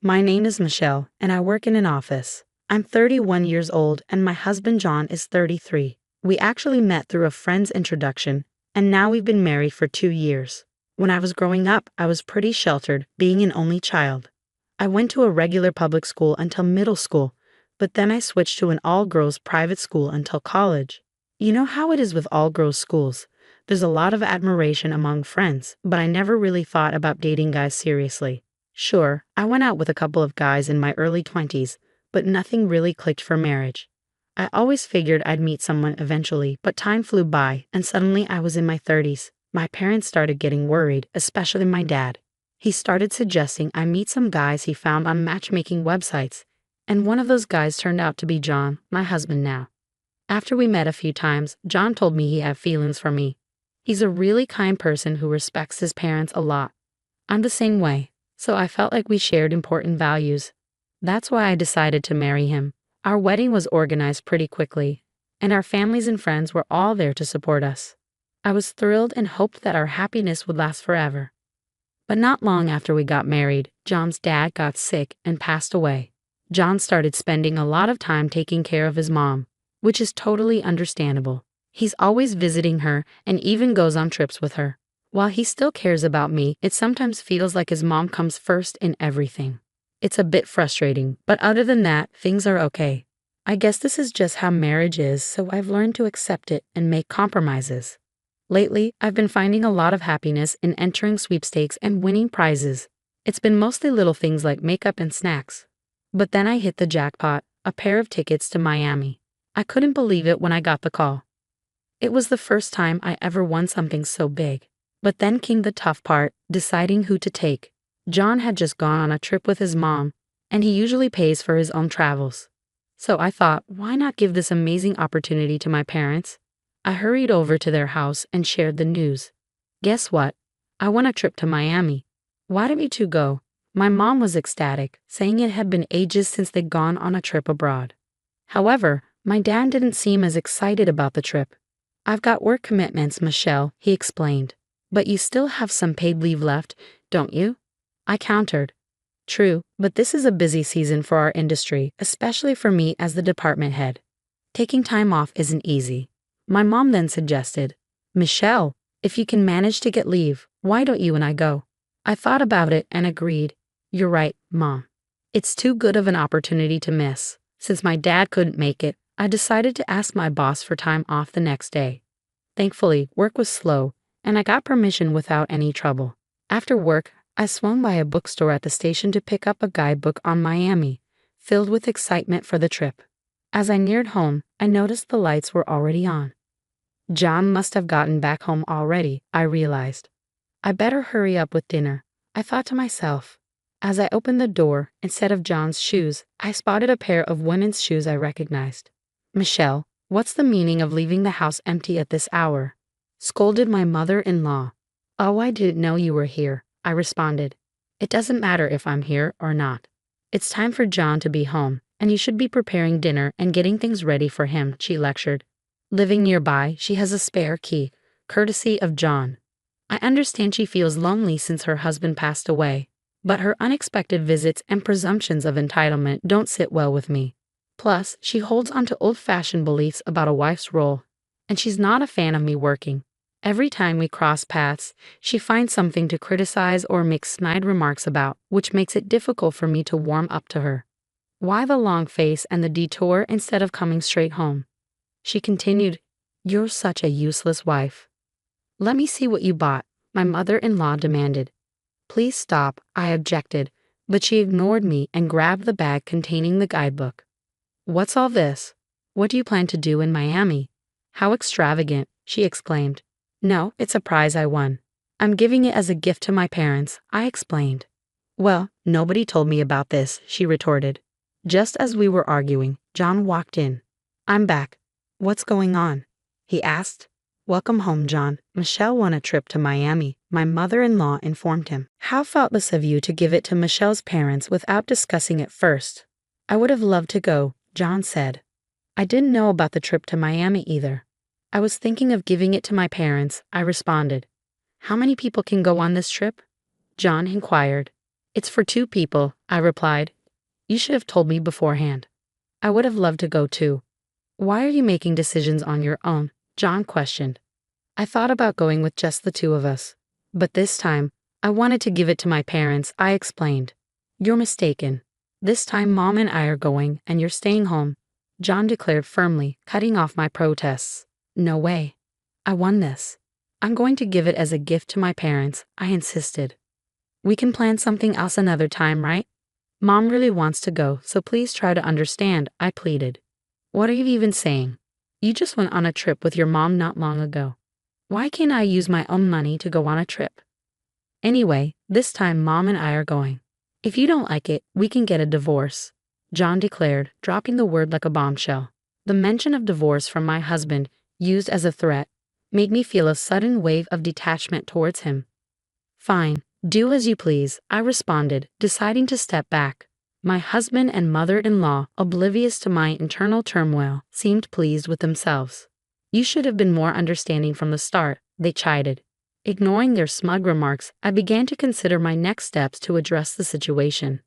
My name is Michelle, and I work in an office. I'm 31 years old, and my husband John is 33. We actually met through a friend's introduction, and now we've been married for 2 years. When I was growing up, I was pretty sheltered, being an only child. I went to a regular public school until middle school, but then I switched to an all-girls private school until college. You know how it is with all-girls schools. There's a lot of admiration among friends, but I never really thought about dating guys seriously. Sure, I went out with a couple of guys in my early 20s, but nothing really clicked for marriage. I always figured I'd meet someone eventually, but time flew by, and suddenly I was in my 30s. My parents started getting worried, especially my dad. He started suggesting I meet some guys he found on matchmaking websites, and one of those guys turned out to be John, my husband now. After we met a few times, John told me he had feelings for me. He's a really kind person who respects his parents a lot. I'm the same way, so I felt like we shared important values. That's why I decided to marry him. Our wedding was organized pretty quickly, and our families and friends were all there to support us. I was thrilled and hoped that our happiness would last forever. But not long after we got married, John's dad got sick and passed away. John started spending a lot of time taking care of his mom, which is totally understandable. He's always visiting her and even goes on trips with her. While he still cares about me, it sometimes feels like his mom comes first in everything. It's a bit frustrating, but other than that, things are okay. I guess this is just how marriage is, so I've learned to accept it and make compromises. Lately, I've been finding a lot of happiness in entering sweepstakes and winning prizes. It's been mostly little things like makeup and snacks. But then I hit the jackpot, a pair of tickets to Miami. I couldn't believe it when I got the call. It was the first time I ever won something so big. But then came the tough part, deciding who to take. John had just gone on a trip with his mom, and he usually pays for his own travels. So I thought, why not give this amazing opportunity to my parents? I hurried over to their house and shared the news. Guess what? I won a trip to Miami. Why don't you two go? My mom was ecstatic, saying it had been ages since they'd gone on a trip abroad. However, my dad didn't seem as excited about the trip. I've got work commitments, Michelle, he explained. But you still have some paid leave left, don't you? I countered. True, but this is a busy season for our industry, especially for me as the department head. Taking time off isn't easy. My mom then suggested, Michelle, if you can manage to get leave, why don't you and I go? I thought about it and agreed. You're right, Mom. It's too good of an opportunity to miss. Since my dad couldn't make it, I decided to ask my boss for time off the next day. Thankfully, work was slow, and I got permission without any trouble. After work, I swung by a bookstore at the station to pick up a guidebook on Miami, filled with excitement for the trip. As I neared home, I noticed the lights were already on. John must have gotten back home already, I realized. I better hurry up with dinner, I thought to myself. As I opened the door, instead of John's shoes, I spotted a pair of women's shoes I recognized. Michelle, what's the meaning of leaving the house empty at this hour? Scolded my mother-in-law. Oh, I didn't know you were here, I responded. It doesn't matter if I'm here or not. It's time for John to be home, and you should be preparing dinner and getting things ready for him, she lectured. Living nearby, she has a spare key, courtesy of John. I understand she feels lonely since her husband passed away, but her unexpected visits and presumptions of entitlement don't sit well with me. Plus, she holds onto old-fashioned beliefs about a wife's role, and she's not a fan of me working. Every time we cross paths, she finds something to criticize or make snide remarks about, which makes it difficult for me to warm up to her. Why the long face and the detour instead of coming straight home? She continued, You're such a useless wife. Let me see what you bought, my mother-in-law demanded. Please stop, I objected, but she ignored me and grabbed the bag containing the guidebook. What's all this? What do you plan to do in Miami? How extravagant, she exclaimed. No, it's a prize I won. I'm giving it as a gift to my parents, I explained. Well, nobody told me about this, she retorted. Just as we were arguing, John walked in. I'm back. What's going on? He asked. Welcome home, John. Michelle won a trip to Miami, my mother-in-law informed him. How thoughtless of you to give it to Michelle's parents without discussing it first. I would have loved to go, John said. I didn't know about the trip to Miami either. I was thinking of giving it to my parents, I responded. How many people can go on this trip? John inquired. It's for two people, I replied. You should have told me beforehand. I would have loved to go too. Why are you making decisions on your own? John questioned. I thought about going with just the two of us. But this time, I wanted to give it to my parents, I explained. You're mistaken. This time Mom and I are going, and you're staying home, John declared firmly, cutting off my protests. No way. I won this. I'm going to give it as a gift to my parents, I insisted. We can plan something else another time, right? Mom really wants to go, so please try to understand, I pleaded. What are you even saying? You just went on a trip with your mom not long ago. Why can't I use my own money to go on a trip? Anyway, this time Mom and I are going. If you don't like it, we can get a divorce, John declared, dropping the word like a bombshell. The mention of divorce from my husband, used as a threat, made me feel a sudden wave of detachment towards him. Fine, do as you please, I responded, deciding to step back. My husband and mother-in-law, oblivious to my internal turmoil, seemed pleased with themselves. You should have been more understanding from the start, they chided. Ignoring their smug remarks, I began to consider my next steps to address the situation.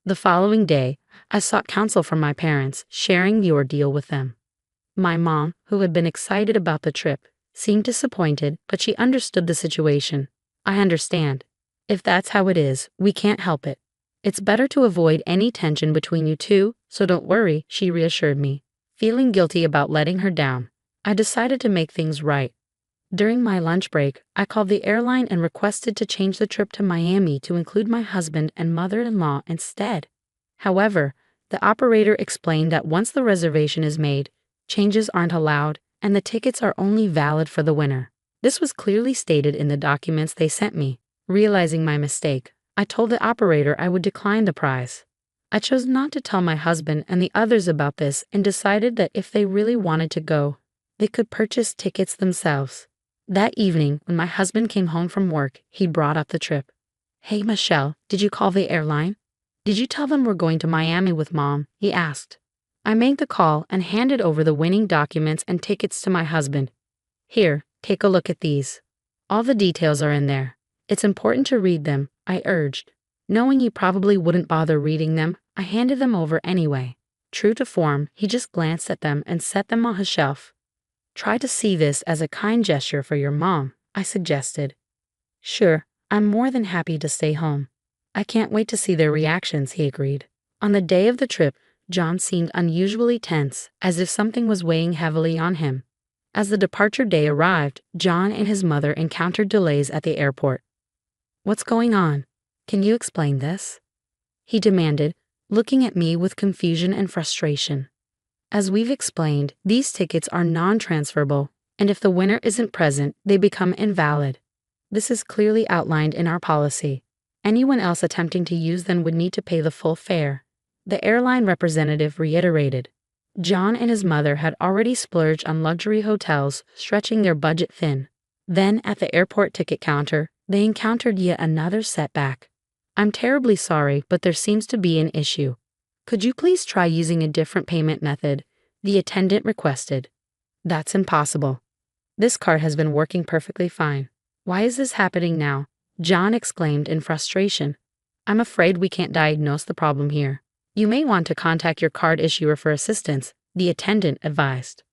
The following day, I sought counsel from my parents, sharing the ordeal with them. My mom, who had been excited about the trip, seemed disappointed, but she understood the situation. I understand. If that's how it is, we can't help it. It's better to avoid any tension between you two, so don't worry, she reassured me. Feeling guilty about letting her down, I decided to make things right. During my lunch break, I called the airline and requested to change the trip to Miami to include my husband and mother-in-law instead. However, the operator explained that once the reservation is made, changes aren't allowed, and the tickets are only valid for the winner. This was clearly stated in the documents they sent me. Realizing my mistake, I told the operator I would decline the prize. I chose not to tell my husband and the others about this and decided that if they really wanted to go, they could purchase tickets themselves. That evening, when my husband came home from work, he brought up the trip. Hey Michelle, did you call the airline? Did you tell them we're going to Miami with Mom? He asked. I made the call and handed over the winning documents and tickets to my husband. Here, take a look at these. All the details are in there. It's important to read them, I urged. Knowing he probably wouldn't bother reading them, I handed them over anyway. True to form, he just glanced at them and set them on his shelf. Try to see this as a kind gesture for your mom, I suggested. Sure, I'm more than happy to stay home. I can't wait to see their reactions, he agreed. On the day of the trip, John seemed unusually tense, as if something was weighing heavily on him. As the departure day arrived, John and his mother encountered delays at the airport. What's going on? Can you explain this? He demanded, looking at me with confusion and frustration. As we've explained, these tickets are non-transferable, and if the winner isn't present, they become invalid. This is clearly outlined in our policy. Anyone else attempting to use them would need to pay the full fare, the airline representative reiterated. John and his mother had already splurged on luxury hotels, stretching their budget thin. Then, at the airport ticket counter, they encountered yet another setback. I'm terribly sorry, but there seems to be an issue. Could you please try using a different payment method? The attendant requested. That's impossible. This card has been working perfectly fine. Why is this happening now? John exclaimed in frustration. I'm afraid we can't diagnose the problem here. You may want to contact your card issuer for assistance, the attendant advised.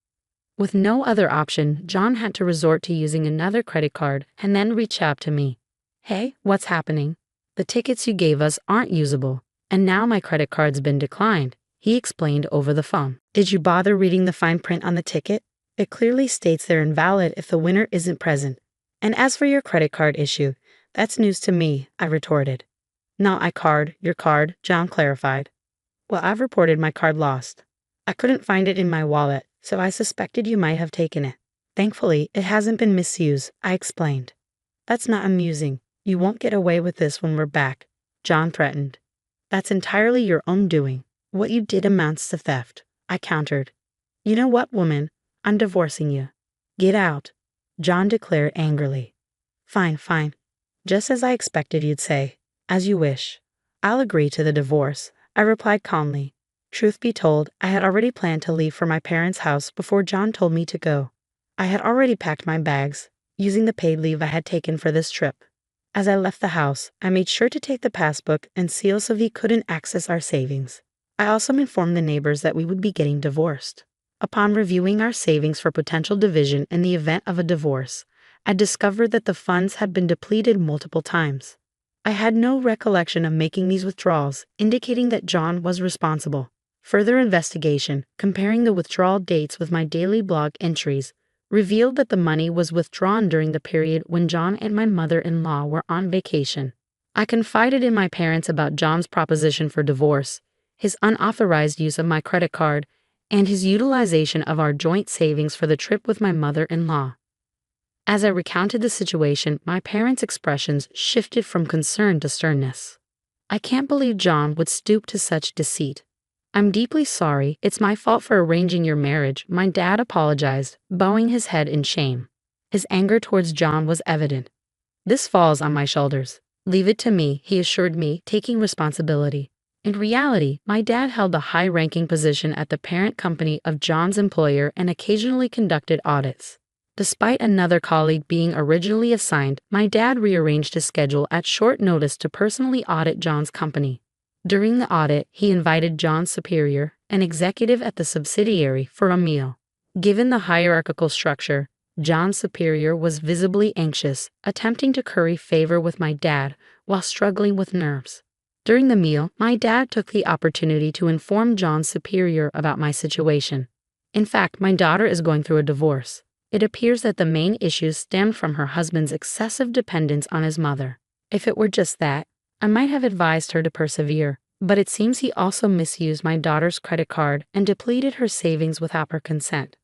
With no other option, John had to resort to using another credit card and then reach out to me. Hey, what's happening? The tickets you gave us aren't usable, and now my credit card's been declined, he explained over the phone. Did you bother reading the fine print on the ticket? It clearly states they're invalid if the winner isn't present. And as for your credit card issue, that's news to me, I retorted. No, your card, John clarified. Well, I've reported my card lost. I couldn't find it in my wallet, so I suspected you might have taken it. Thankfully, it hasn't been misused, I explained. That's not amusing. You won't get away with this when we're back, John threatened. That's entirely your own doing. What you did amounts to theft, I countered. You know what, woman? I'm divorcing you. Get out, John declared angrily. Fine. Just as I expected you'd say. As you wish. I'll agree to the divorce, I replied calmly. Truth be told, I had already planned to leave for my parents' house before John told me to go. I had already packed my bags, using the paid leave I had taken for this trip. As I left the house, I made sure to take the passbook and seal so he couldn't access our savings. I also informed the neighbors that we would be getting divorced. Upon reviewing our savings for potential division in the event of a divorce, I discovered that the funds had been depleted multiple times. I had no recollection of making these withdrawals, indicating that John was responsible. Further investigation, comparing the withdrawal dates with my daily blog entries, revealed that the money was withdrawn during the period when John and my mother-in-law were on vacation. I confided in my parents about John's proposition for divorce, his unauthorized use of my credit card, and his utilization of our joint savings for the trip with my mother-in-law. As I recounted the situation, my parents' expressions shifted from concern to sternness. "I can't believe John would stoop to such deceit. I'm deeply sorry, it's my fault for arranging your marriage," my dad apologized, bowing his head in shame. His anger towards John was evident. "This falls on my shoulders. Leave it to me," he assured me, taking responsibility. In reality, my dad held a high-ranking position at the parent company of John's employer and occasionally conducted audits. Despite another colleague being originally assigned, my dad rearranged his schedule at short notice to personally audit John's company. During the audit, he invited John's superior, an executive at the subsidiary, for a meal. Given the hierarchical structure, John's superior was visibly anxious, attempting to curry favor with my dad while struggling with nerves. During the meal, my dad took the opportunity to inform John's superior about my situation. "In fact, my daughter is going through a divorce. It appears that the main issues stemmed from her husband's excessive dependence on his mother. If it were just that, I might have advised her to persevere, but it seems he also misused my daughter's credit card and depleted her savings without her consent.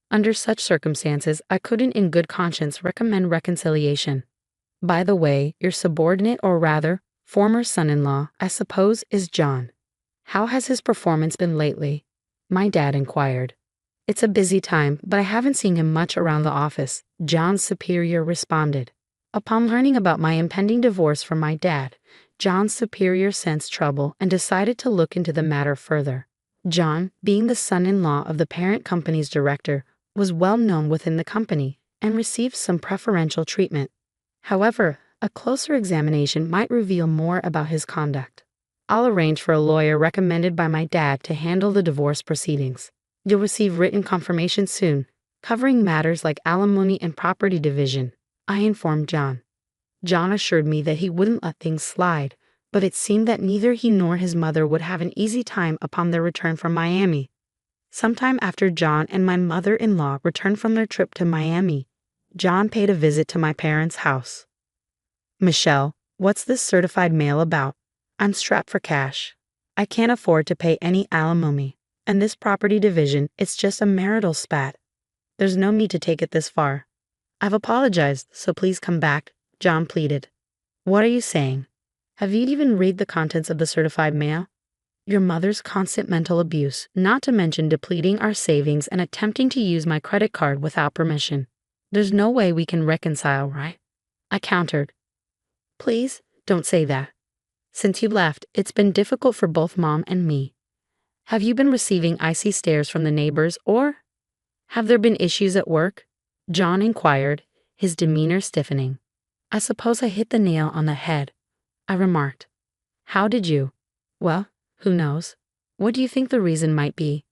Under such circumstances, I couldn't in good conscience recommend reconciliation. By the way, your subordinate, or rather, former son-in-law, I suppose, is John. How has his performance been lately?" my dad inquired. "It's a busy time, but I haven't seen him much around the office," John's superior responded. Upon learning about my impending divorce from my dad, John's superior sensed trouble and decided to look into the matter further. John, being the son-in-law of the parent company's director, was well known within the company and received some preferential treatment. However, a closer examination might reveal more about his conduct. "I'll arrange for a lawyer recommended by my dad to handle the divorce proceedings. You'll receive written confirmation soon, covering matters like alimony and property division," I informed John. John assured me that he wouldn't let things slide, but it seemed that neither he nor his mother would have an easy time upon their return from Miami. Sometime after John and my mother-in-law returned from their trip to Miami, John paid a visit to my parents' house. "Michelle, what's this certified mail about? I'm strapped for cash. I can't afford to pay any alimony, and this property division, it's just a marital spat. There's no need to take it this far. I've apologized, so please come back," John pleaded. "What are you saying? Have you even read the contents of the certified mail? Your mother's constant mental abuse, not to mention depleting our savings and attempting to use my credit card without permission. There's no way we can reconcile, right?" I countered. "Please, don't say that. Since you left, it's been difficult for both Mom and me. Have you been receiving icy stares from the neighbors, or have there been issues at work?" John inquired, his demeanor stiffening. "I suppose I hit the nail on the head," I remarked. "How did you?" "Well, who knows? What do you think the reason might be?"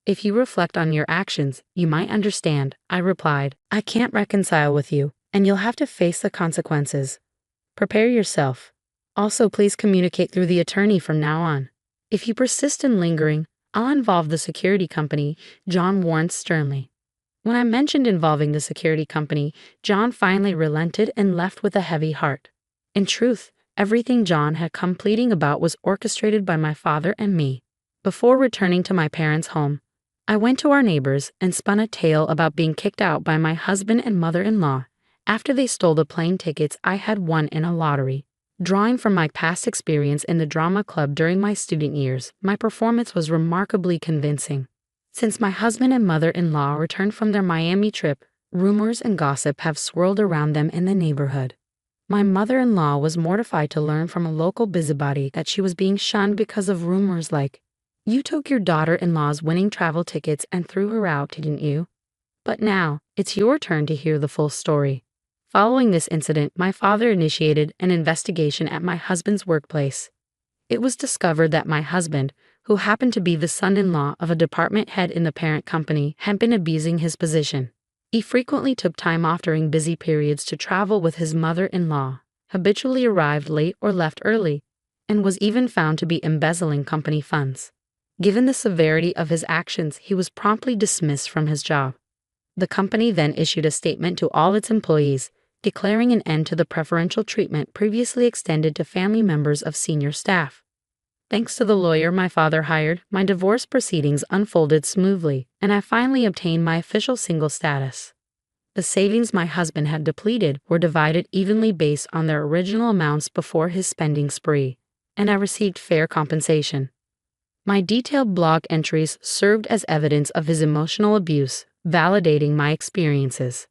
"If you reflect on your actions, you might understand," I replied. "I can't reconcile with you, and you'll have to face the consequences. Prepare yourself. Also, please communicate through the attorney from now on. If you persist in lingering, I'll involve the security company," John warned sternly. When I mentioned involving the security company, John finally relented and left with a heavy heart. In truth, everything John had come pleading about was orchestrated by my father and me. Before returning to my parents' home, I went to our neighbors and spun a tale about being kicked out by my husband and mother-in-law after they stole the plane tickets I had won in a lottery. Drawing from my past experience in the drama club during my student years, my performance was remarkably convincing. Since my husband and mother-in-law returned from their Miami trip, rumors and gossip have swirled around them in the neighborhood. My mother-in-law was mortified to learn from a local busybody that she was being shunned because of rumors like, "You took your daughter-in-law's winning travel tickets and threw her out, didn't you?" But now, it's your turn to hear the full story. Following this incident, my father initiated an investigation at my husband's workplace. It was discovered that my husband, who happened to be the son-in-law of a department head in the parent company, had been abusing his position. He frequently took time off during busy periods to travel with his mother-in-law, habitually arrived late or left early, and was even found to be embezzling company funds. Given the severity of his actions, he was promptly dismissed from his job. The company then issued a statement to all its employees, declaring an end to the preferential treatment previously extended to family members of senior staff. Thanks to the lawyer my father hired, my divorce proceedings unfolded smoothly, and I finally obtained my official single status. The savings my husband had depleted were divided evenly based on their original amounts before his spending spree, and I received fair compensation. My detailed blog entries served as evidence of his emotional abuse, validating my experiences.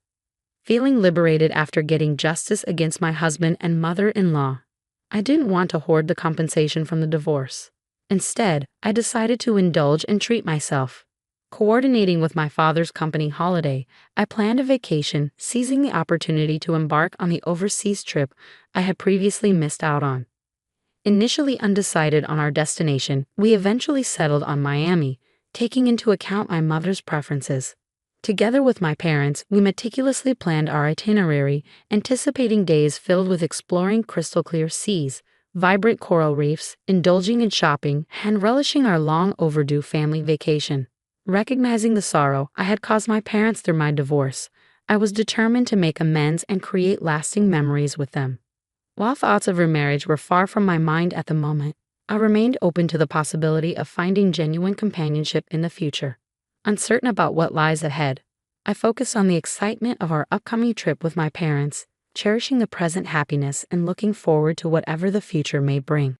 Feeling liberated after getting justice against my husband and mother-in-law, I didn't want to hoard the compensation from the divorce. Instead, I decided to indulge and treat myself. Coordinating with my father's company holiday, I planned a vacation, seizing the opportunity to embark on the overseas trip I had previously missed out on. Initially undecided on our destination, we eventually settled on Miami, taking into account my mother's preferences. Together with my parents, we meticulously planned our itinerary, anticipating days filled with exploring crystal-clear seas, vibrant coral reefs, indulging in shopping, and relishing our long-overdue family vacation. Recognizing the sorrow I had caused my parents through my divorce, I was determined to make amends and create lasting memories with them. While thoughts of remarriage were far from my mind at the moment, I remained open to the possibility of finding genuine companionship in the future. Uncertain about what lies ahead, I focused on the excitement of our upcoming trip with my parents, cherishing the present happiness and looking forward to whatever the future may bring.